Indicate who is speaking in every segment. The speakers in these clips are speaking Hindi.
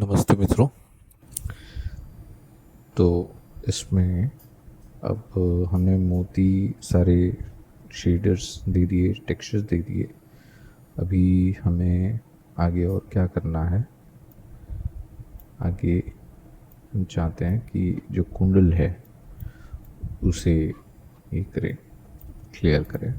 Speaker 1: नमस्ते मित्रों। तो इसमें अब हमने मोती सारे शेडर्स दे दिए, टेक्सचर्स दे दिए। अभी हमें आगे और क्या करना है? आगे हम चाहते हैं कि जो कुंडल है उसे ये करें, क्लियर करें।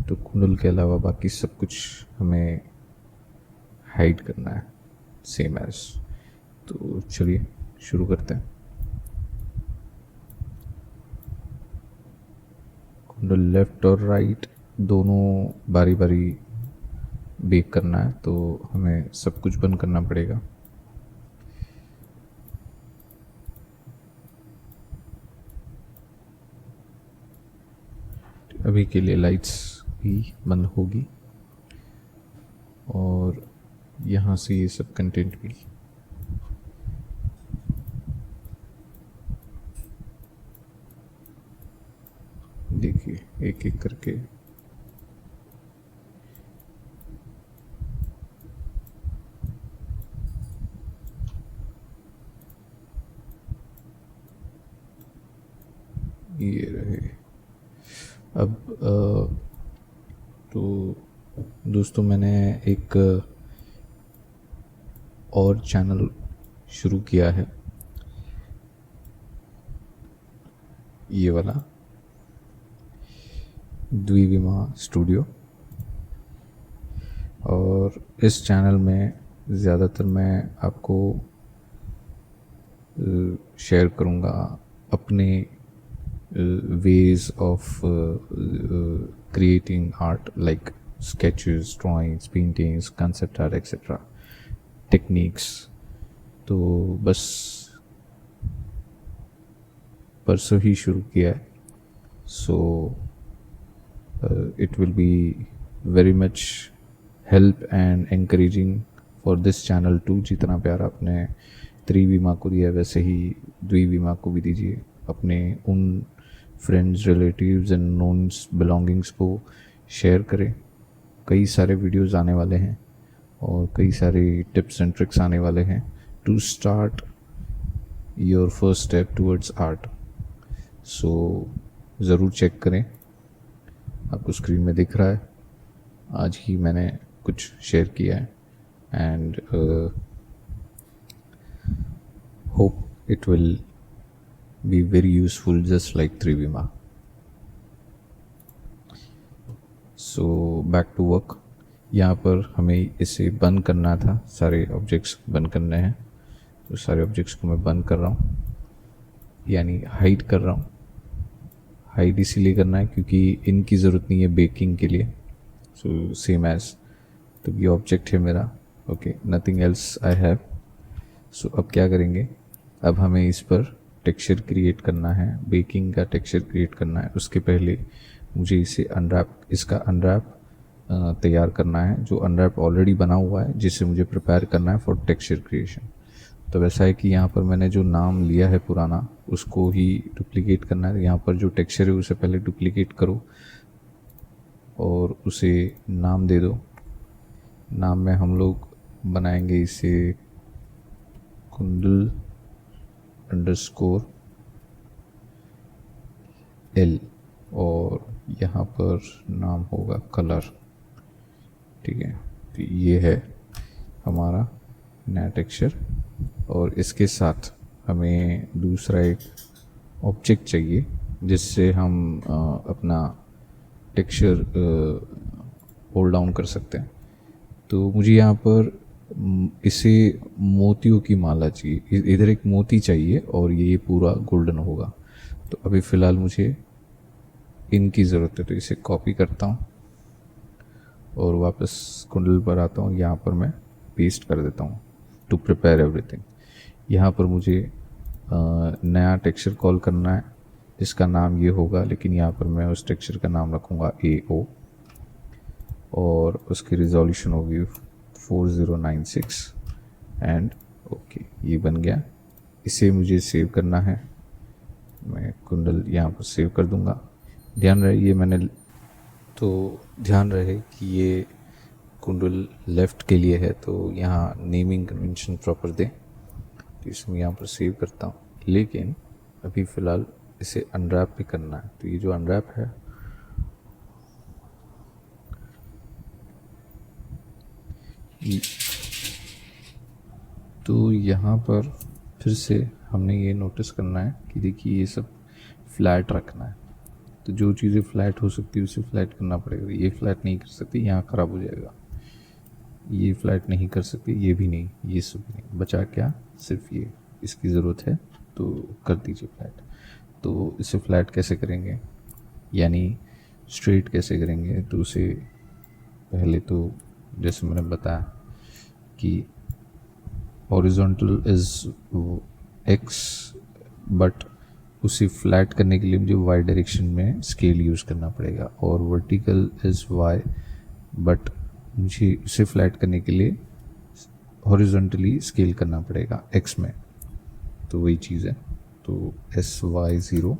Speaker 1: तो कुंडल के अलावा बाकी सब कुछ हमें हाइड करना है, सेम एज। तो चलिए शुरू करते हैं। कुंडल लेफ़्ट और राइट दोनों बारी बारी बेक करना है, तो हमें सब कुछ बंद करना पड़ेगा। अभी के लिए लाइट्स भी बंद होगी और यहाँ से ये सब कंटेंट भी। देखिए एक एक करके ये रहे। अब तो दोस्तों मैंने एक और चैनल शुरू किया है, ये वाला द्विविमा स्टूडियो। और इस चैनल में ज़्यादातर मैं आपको शेयर करूँगा अपने ways of creating art, like sketches, drawings, paintings, concept art, etc. techniques. तो बस परसों ही शुरू किया है, सो it will be very much help and encouraging for this channel too. जितना प्यार आपने त्रिविमा को दिया वैसे ही द्विविमा को भी दीजिए। अपने उन फ्रेंड्स, रिलेटिव्स एंड नोन्स बिलोंगिंग्स को शेयर करें। कई सारे वीडियोस आने वाले हैं और कई सारे टिप्स एंड ट्रिक्स आने वाले हैं to start your first step towards art. So ज़रूर चेक करें, आपको स्क्रीन में दिख रहा है। आज ही मैंने कुछ शेयर किया है and hope it will be very useful, just like Trivima. So back to work. यहाँ पर हमें इसे बंद करना था, सारे ऑब्जेक्ट्स बंद करने हैं। तो सारे ऑब्जेक्ट्स को मैं बंद कर रहा हूँ, यानी हाइड कर रहा हूँ। हाइड इसीलिए करना है क्योंकि इनकी ज़रूरत नहीं है बेकिंग के लिए। सो सेम एज, तो ये ऑब्जेक्ट है मेरा, okay, nothing else I have. So अब क्या करेंगे? अब हमें इस पर टेक्सचर क्रिएट करना है, बेकिंग का टेक्सचर क्रिएट करना है। उसके पहले मुझे इसे इसका अनरैप तैयार करना है, जो अनरैप ऑलरेडी बना हुआ है, जिसे मुझे प्रिपेयर करना है फॉर टेक्सचर क्रिएशन। तो वैसा है कि यहाँ पर मैंने जो नाम लिया है पुराना, उसको ही डुप्लीकेट करना है। यहाँ पर जो टेक्सचर है उसे पहले डुप्लीकेट करो और उसे नाम दे दो। नाम में हम लोग बनाएंगे इसे कुंडल _ L और यहाँ पर नाम होगा कलर, ठीक है। तो ये है हमारा नया टेक्सचर और इसके साथ हमें दूसरा एक ऑब्जेक्ट चाहिए जिससे हम अपना टेक्सचर होल्ड डाउन कर सकते हैं। तो मुझे यहाँ पर इसे मोतियों की माला चाहिए, इधर एक मोती चाहिए और ये पूरा गोल्डन होगा। तो अभी फ़िलहाल मुझे इनकी ज़रूरत है, तो इसे कॉपी करता हूँ और वापस कुंडल पर आता हूँ। यहाँ पर मैं पेस्ट कर देता हूँ टू प्रिपेयर एवरीथिंग। यहाँ पर मुझे नया टेक्सचर कॉल करना है जिसका नाम ये होगा, लेकिन यहाँ पर मैं उस टेक्सचर का नाम रखूँगा AO और उसकी रिजोल्यूशन होगी 4096 एंड ओके, ये बन गया। इसे मुझे सेव करना है, मैं कुंडल यहाँ पर सेव कर दूँगा। ध्यान रहे कि ये कुंडल लेफ़्ट के लिए है, तो यहाँ नेमिंग कन्वेंशन प्रॉपर दें। तो इसमें यहाँ पर सेव करता हूँ, लेकिन अभी फ़िलहाल इसे अनरैप भी करना है। तो ये जो अनरैप है तो यहाँ पर फिर से हमने ये नोटिस करना है कि देखिए ये सब फ्लैट रखना है। तो जो चीज़ें फ्लैट हो सकती है उसे फ्लैट करना पड़ेगा। ये फ्लैट नहीं कर सकती, यहाँ ख़राब हो जाएगा। ये फ्लैट नहीं कर सकती, ये भी नहीं, ये सब भी नहीं, बचा क्या, सिर्फ ये, इसकी ज़रूरत है तो कर दीजिए फ्लैट। तो इसे फ्लैट कैसे करेंगे, यानी स्ट्रेट कैसे करेंगे? तो उसे पहले तो जैसे मैंने बताया कि हॉरिजॉन्टल इज़ एक्स, बट उसे फ्लैट करने के लिए मुझे वाई डायरेक्शन में स्केल यूज़ करना पड़ेगा, और वर्टिकल इज़ वाई, बट मुझे उसे फ्लैट करने के लिए हॉरिजॉन्टली स्केल करना पड़ेगा एक्स में। तो वही चीज़ है। तो S Y zero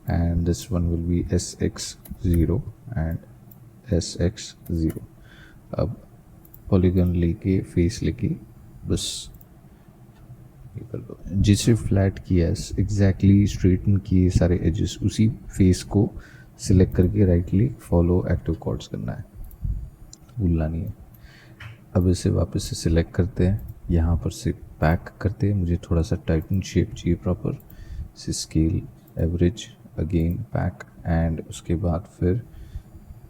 Speaker 1: and this one will be S X zero and S X zero. अब पॉलीगन लेके फेस लेके बस ये कर दो। जिसे फ्लैट किया एग्जैक्टली स्ट्रेटन किए सारे एजेस, उसी फेस को सिलेक्ट करके right click follow active quads करना है, भूलना नहीं है। अब इसे वापस से सिलेक्ट करते हैं, यहाँ पर से पैक करते हैं। मुझे थोड़ा सा टाइटन शेप चाहिए प्रॉपर से, scale average again pack, and उसके बाद फिर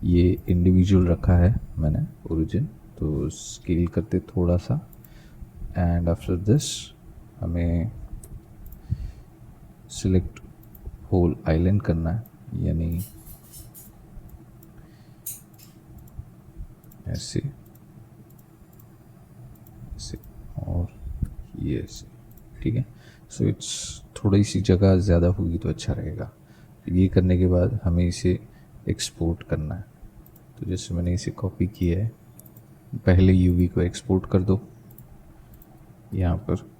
Speaker 1: ये इंडिविजुअल रखा है मैंने ओरिजिन, तो स्केल करते थोड़ा सा, एंड आफ्टर दिस हमें सिलेक्ट होल आइलैंड करना है, यानी ऐसे ऐसे और ये ऐसे, ठीक है। सो इट्स थोड़ी सी जगह ज़्यादा होगी तो अच्छा रहेगा। ये करने के बाद हमें इसे एक्सपोर्ट करना है। तो जैसे मैंने इसे कॉपी किया है, पहले यूवी को एक्सपोर्ट कर दो, यहाँ पर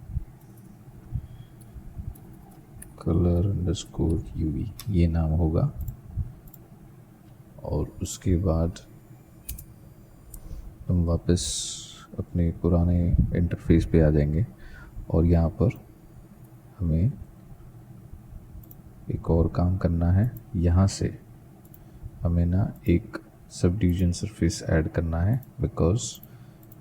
Speaker 1: कलर अंडरस्कोर यूवी ये नाम होगा, और उसके बाद हम वापस अपने पुराने इंटरफेस पे आ जाएंगे, और यहाँ पर हमें एक और काम करना है। यहाँ से हमें ना एक सब डिवीजन सरफेस ऐड करना है, बिकॉज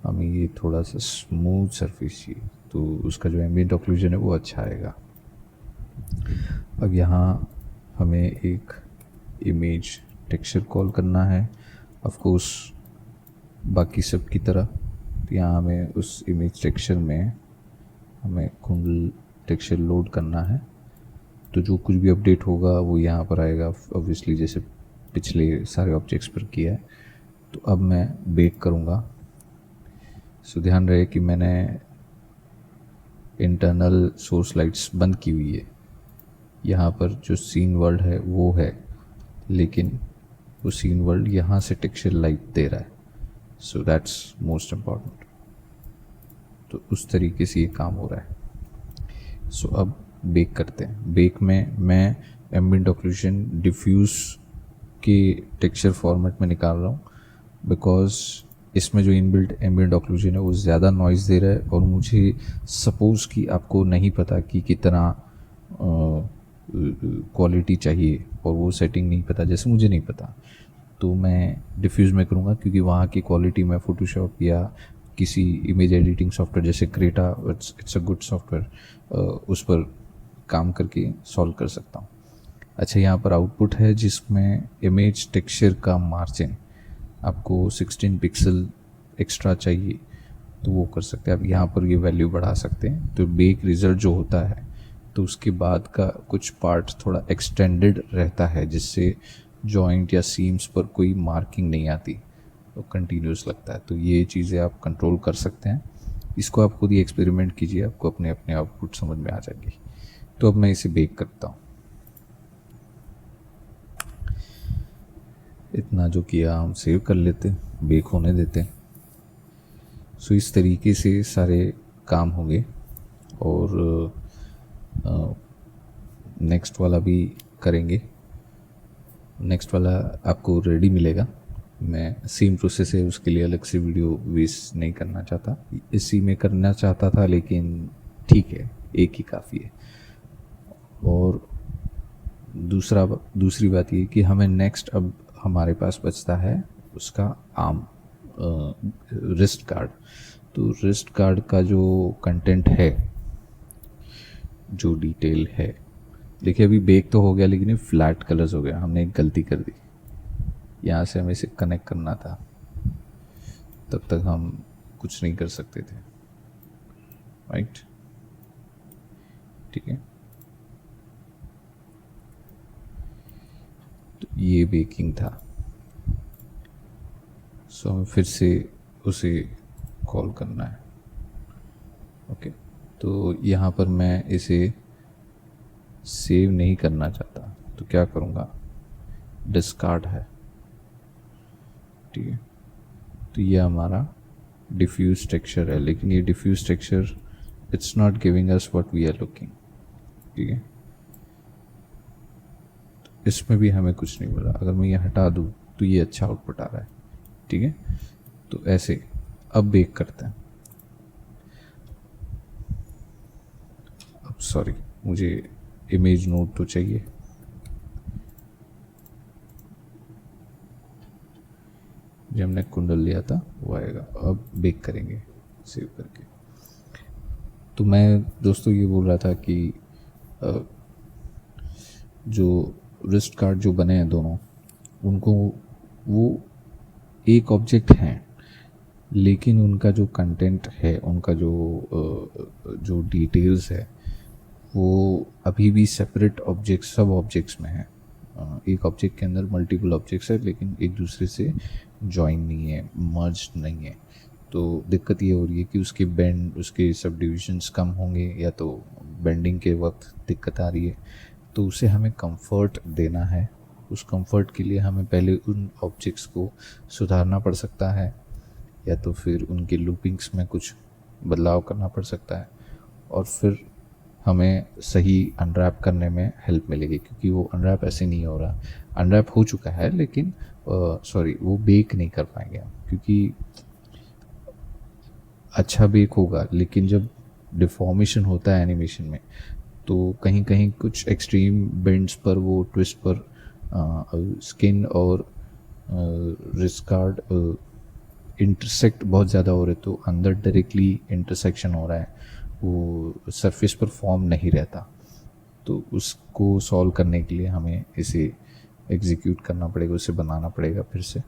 Speaker 1: हमें ये थोड़ा सा स्मूथ सरफेस चाहिए, तो उसका जो एम्बिएंट ऑक्लूजन है वो अच्छा आएगा। अब यहाँ हमें एक इमेज टेक्सचर कॉल करना है, ऑफ कोर्स बाकी सब की तरह। तो यहाँ हमें उस इमेज टेक्सचर में हमें कुंडल टेक्सचर लोड करना है। तो जो कुछ भी अपडेट होगा वो यहाँ पर आएगा, ऑब्वियसली जैसे पिछले सारे ऑब्जेक्ट्स पर किया है। तो अब मैं बेक करूँगा। सो ध्यान रहे कि मैंने इंटरनल सोर्स लाइट्स बंद की हुई है। यहाँ पर जो सीन वर्ल्ड है वो है, लेकिन वो सीन वर्ल्ड यहाँ से टेक्सचर लाइट दे रहा है, सो दैट्स मोस्ट इम्पॉर्टेंट। तो उस तरीके से ये काम हो रहा है। सो अब बेक करते हैं। बेक में मैं एम्बिएंट ऑक्लूजन डिफ्यूज़ के टेक्सचर फॉर्मेट में निकाल रहा हूँ, बिकॉज इसमें जो इनबिल्ट एम्बिएंट ऑक्लूजन है वो ज़्यादा नॉइज़ दे रहा है, और मुझे सपोज़ कि आपको नहीं पता कि कितना क्वालिटी चाहिए, और वो सेटिंग नहीं पता, जैसे मुझे नहीं पता, तो मैं डिफ्यूज़ में करूँगा, क्योंकि वहाँ की क्वालिटी मैं फ़ोटोशॉप या किसी इमेज एडिटिंग सॉफ्टवेयर जैसे Creta, it's a good software, उस पर काम करके सॉल्व कर सकता हूँ। अच्छा, यहाँ पर आउटपुट है जिसमें इमेज टेक्सचर का मार्जिन आपको 16 पिक्सल एक्स्ट्रा चाहिए, तो वो कर सकते हैं आप। यहाँ पर ये वैल्यू बढ़ा सकते हैं। तो बेक रिज़ल्ट जो होता है, तो उसके बाद का कुछ पार्ट थोड़ा एक्सटेंडेड रहता है, जिससे जॉइंट या सीम्स पर कोई मार्किंग नहीं आती, तो कंटिन्यूस लगता है। तो ये चीज़ें आप कंट्रोल कर सकते हैं। इसको आप खुद ही एक्सपेरिमेंट कीजिए, आपको अपने अपने आउटपुट समझ में आ जाएंगे। तो अब मैं इसे बेक करता हूँ। इतना जो किया हम सेव कर लेते हैं, बेक होने देते हैं। सो इस तरीके से सारे काम होंगे, और नेक्स्ट वाला भी करेंगे। नेक्स्ट वाला आपको रेडी मिलेगा मैं सेम प्रोसेस है उसके लिए अलग से वीडियो वेस्ट नहीं करना चाहता, इसी में करना चाहता था, लेकिन ठीक है, एक ही काफ़ी है। और दूसरी बात ये कि हमें नेक्स्ट अब हमारे पास बचता है उसका आर्म, रिस्ट गार्ड। तो रिस्ट गार्ड का जो कंटेंट है, जो डिटेल है, देखिए अभी बेक तो हो गया लेकिन ये फ्लैट कलर्स हो गया, हमने एक गलती कर दी। यहाँ से हमें इसे कनेक्ट करना था, तब तक हम कुछ नहीं कर सकते थे, राइट? ठीक है, तो ये बेकिंग था। सो हमें फिर से उसे कॉल करना है। ओके, तो यहाँ पर मैं इसे सेव नहीं करना चाहता, तो क्या करूँगा, डिस्कार्ड है। ठीक है, तो ये हमारा डिफ्यूज टेक्सचर है, लेकिन ये diffuse texture it's not giving us what we are looking. ठीक है, तो इसमें भी हमें कुछ नहीं मिला। अगर मैं ये हटा दूँ तो ये अच्छा आउटपुट आ रहा है। ठीक है, तो ऐसे अब बेक करते हैं। अब सॉरी, मुझे इमेज नोट तो चाहिए। जो हमने कुंडल लिया था वो आएगा। अब बेक करेंगे सेव करके। तो मैं दोस्तों ये बोल रहा था कि जो रिस्ट कार्ड जो बने हैं दोनों, उनको वो एक ऑब्जेक्ट हैं, लेकिन उनका जो कंटेंट है, उनका जो डिटेल्स है, वो अभी भी सेपरेट ऑब्जेक्ट्स, सब ऑब्जेक्ट्स में है। एक ऑब्जेक्ट के अंदर मल्टीपल ऑब्जेक्ट्स है, लेकिन एक दूसरे से जॉइन नहीं है, मर्ज नहीं है। तो दिक्कत ये हो रही है कि उसके बेंड, उसके सब डिविजन्स कम होंगे, या तो बेंडिंग के वक्त दिक्कत आ रही है। तो उसे हमें कंफर्ट देना है। उस कंफर्ट के लिए हमें पहले उन ऑब्जेक्ट्स को सुधारना पड़ सकता है, या तो फिर उनके लूपिंग्स में कुछ बदलाव करना पड़ सकता है, और फिर हमें सही अनरैप करने में हेल्प मिलेगी। क्योंकि वो अनरैप ऐसे नहीं हो रहा, अनरैप हो चुका है, लेकिन सॉरी, वो बेक नहीं कर पाएंगे हम, क्योंकि अच्छा बेक होगा, लेकिन जब डिफॉर्मेशन होता है एनिमेशन में, तो कहीं कहीं कुछ एक्सट्रीम बेंड्स पर, वो ट्विस्ट पर स्किन और रिस्कार्ड इंटरसेक्ट बहुत ज़्यादा हो रहे, तो अंदर डायरेक्टली इंटरसेक्शन हो रहा है, वो सरफेस पर फॉर्म नहीं रहता। तो उसको सॉल्व करने के लिए हमें इसे एग्जीक्यूट करना पड़ेगा, उसे बनाना पड़ेगा फिर से।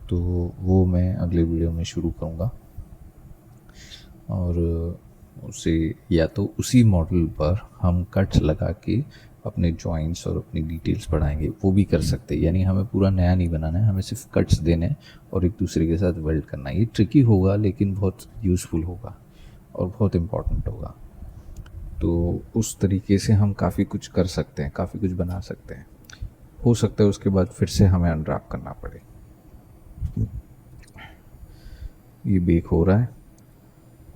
Speaker 1: तो वो मैं अगले वीडियो में शुरू करूँगा, और उसे या तो उसी मॉडल पर हम कट्स लगा के अपने जॉइंट्स और अपनी डिटेल्स बढ़ाएंगे, वो भी कर सकते हैं। यानी हमें पूरा नया नहीं बनाना है, हमें सिर्फ कट्स देने हैं और एक दूसरे के साथ वेल्ड करना है। ये ट्रिकी होगा, लेकिन बहुत यूज़फुल होगा और बहुत इम्पॉर्टेंट होगा। तो उस तरीके से हम काफ़ी कुछ कर सकते हैं, काफ़ी कुछ बना सकते हैं। हो सकता है उसके बाद फिर से हमें अनरैप करना पड़े। ये बेक हो रहा है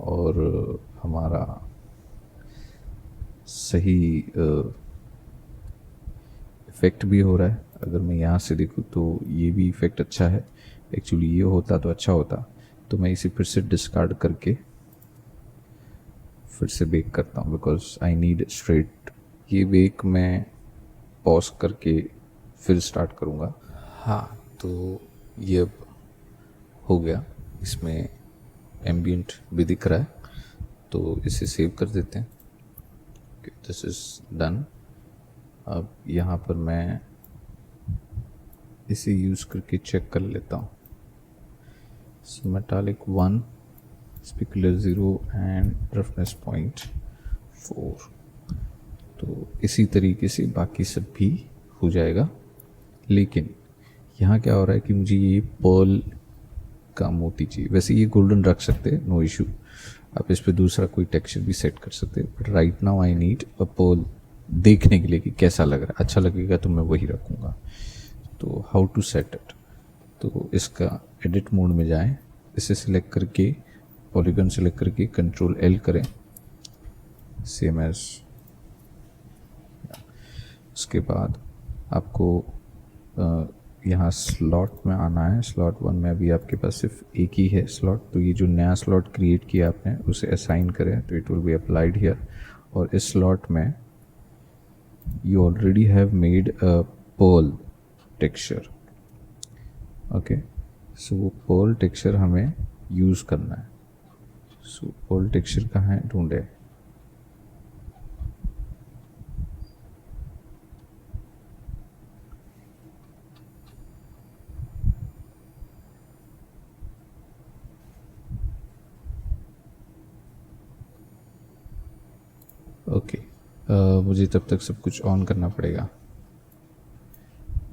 Speaker 1: और हमारा सही इफ़ेक्ट भी हो रहा है। अगर मैं यहाँ से देखूँ तो ये भी इफ़ेक्ट अच्छा है। एक्चुअली ये होता तो अच्छा होता, तो मैं इसे फिर से डिस्कार्ड करके फिर से बेक करता हूँ, बिकॉज आई नीड स्ट्रेट। ये बेक मैं पॉज करके फिर स्टार्ट करूँगा। हाँ, तो ये अब हो गया, इसमें एम्बियंट भी दिख रहा है, तो इसे सेव कर देते हैं। This is done. अब यहाँ पर मैं इसे यूज़ करके चेक कर लेता हूँ। सो मेटालिक 1, स्पिकुलर 0 एंड रफनेस 0.4। तो इसी तरीके से बाकी सब भी हो जाएगा। लेकिन यहाँ क्या हो रहा है कि मुझे ये पर्ल का मोती चाहिए। वैसे ये गोल्डन रख सकते हैं, नो इशू, आप इस पर दूसरा कोई टेक्सचर भी सेट कर सकते हैं, but right now I need a pearl, देखने के लिए कि कैसा लग रहा है। अच्छा लगेगा तो मैं वही रखूँगा। तो हाउ टू सेट इट, तो इसका एडिट मोड में जाएं, इसे सिलेक्ट करके पॉलीगन सिलेक्ट करके कंट्रोल L करें, सेम एज। उसके बाद आपको यहाँ स्लॉट में आना है। स्लॉट 1 में अभी आपके पास सिर्फ एक ही है स्लॉट, तो ये जो नया स्लॉट क्रिएट किया आपने उसे असाइन करें तो it will be applied here. और इस स्लॉट में you already have made a pearl texture, okay, so वो pearl texture हमें यूज़ करना है। so pearl texture कहाँ है, ढूंढे। ओके मुझे तब तक सब कुछ ऑन करना पड़ेगा।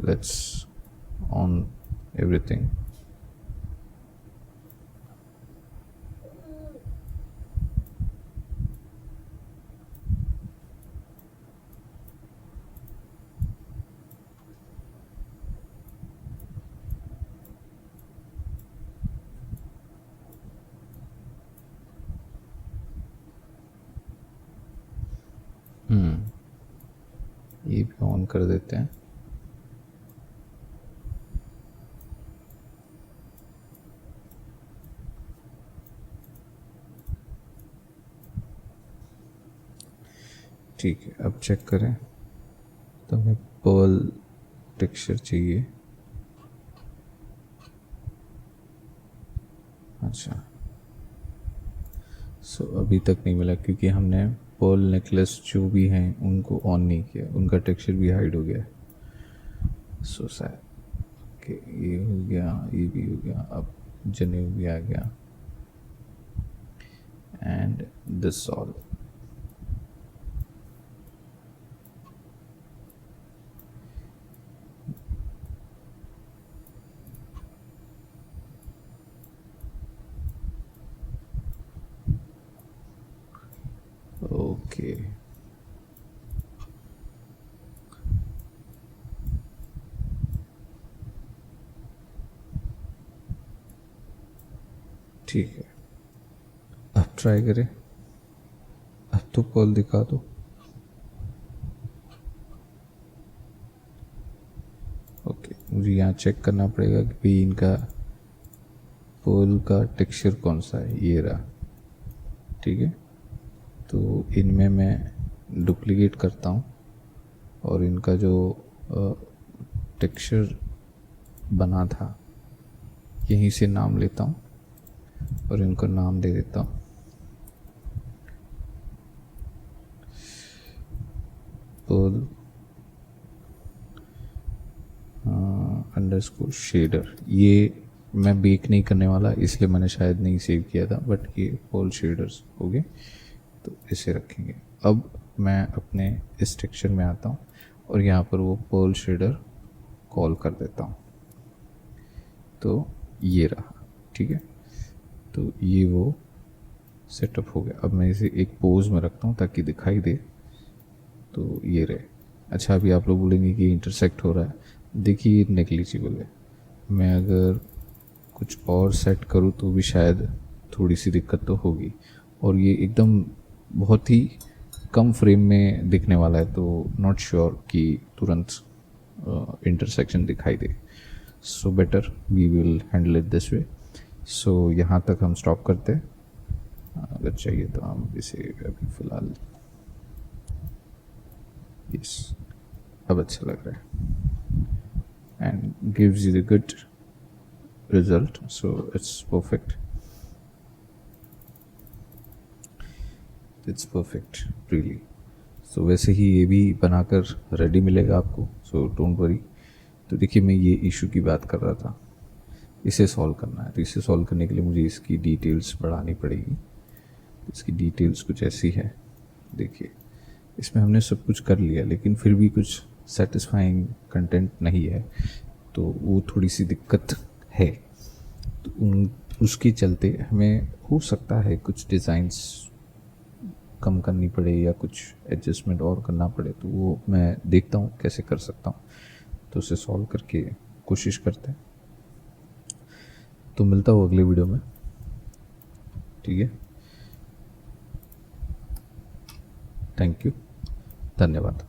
Speaker 1: Let's on everything. ये भी ऑन कर देते हैं। ठीक है, अब चेक करें तो हमें पर्ल टेक्सचर चाहिए। अच्छा, सो अभी तक नहीं मिला क्योंकि हमने पर्ल नेकलेस जो भी हैं उनको ऑन नहीं किया, उनका टेक्सचर भी हाइड हो गया। So sad. ओके, ये हो गया, ये भी हो गया, अब जनेऊ भी आ गया एंड दिस ऑल। ओके, ठीक है, अब ट्राई करें। अब तो पर्ल दिखा दो। ओके, मुझे यहाँ चेक करना पड़ेगा कि भाई इनका पर्ल का टेक्सचर कौन सा है। ये रहा, ठीक है। तो इनमें मैं डुप्लीकेट करता हूँ और इनका जो टेक्सचर बना था यहीं से नाम लेता हूँ और इनको नाम दे देता हूँ पर्ल अंडरस्कोर शेडर। ये मैं बेक नहीं करने वाला इसलिए मैंने शायद नहीं सेव किया था, बट ये पर्ल शेडर्स हो गए, तो इसे रखेंगे। अब मैं अपने इस टेक्सचर में आता हूँ और यहाँ पर वो पर्ल शेडर कॉल कर देता हूँ, तो ये रहा, ठीक है। तो ये वो सेटअप हो गया। अब मैं इसे एक पोज में रखता हूँ ताकि दिखाई दे, तो ये रहे। अच्छा, अभी आप लोग बोलेंगे कि इंटरसेक्ट हो रहा है। देखिए ये नेग्लिजिबल है। मैं अगर कुछ और सेट करूँ तो भी शायद थोड़ी सी दिक्कत तो होगी, और ये एकदम बहुत ही कम फ्रेम में दिखने वाला है, तो नॉट श्योर कि तुरंत इंटरसेक्शन दिखाई दे। So better we will handle it this way. So यहाँ तक हम स्टॉप करते हैं। अगर चाहिए तो हम इसे अभी फ़िलहाल, यस, अब अच्छा लग रहा है and gives you the good result, so it's perfect. It's perfect really. So वैसे ही ये भी बनाकर रेडी मिलेगा आपको, सो डोंट वरी। तो देखिए, मैं ये इशू की बात कर रहा था, इसे सॉल्व करना है। तो इसे सॉल्व करने के लिए मुझे इसकी डिटेल्स बढ़ानी पड़ेगी। इसकी डिटेल्स कुछ ऐसी है, देखिए इसमें हमने सब कुछ कर लिया लेकिन फिर भी कुछ सेटिस्फाइंग कंटेंट नहीं है, तो वो थोड़ी सी दिक्कत है। तो उसके चलते हमें हो सकता है कुछ डिज़ाइंस कम करनी पड़े या कुछ एडजस्टमेंट और करना पड़े, तो वो मैं देखता हूँ कैसे कर सकता हूँ, तो उसे सॉल्व करके कोशिश करते हैं। तो मिलता हूँ अगले वीडियो में, ठीक है। थैंक यू, धन्यवाद।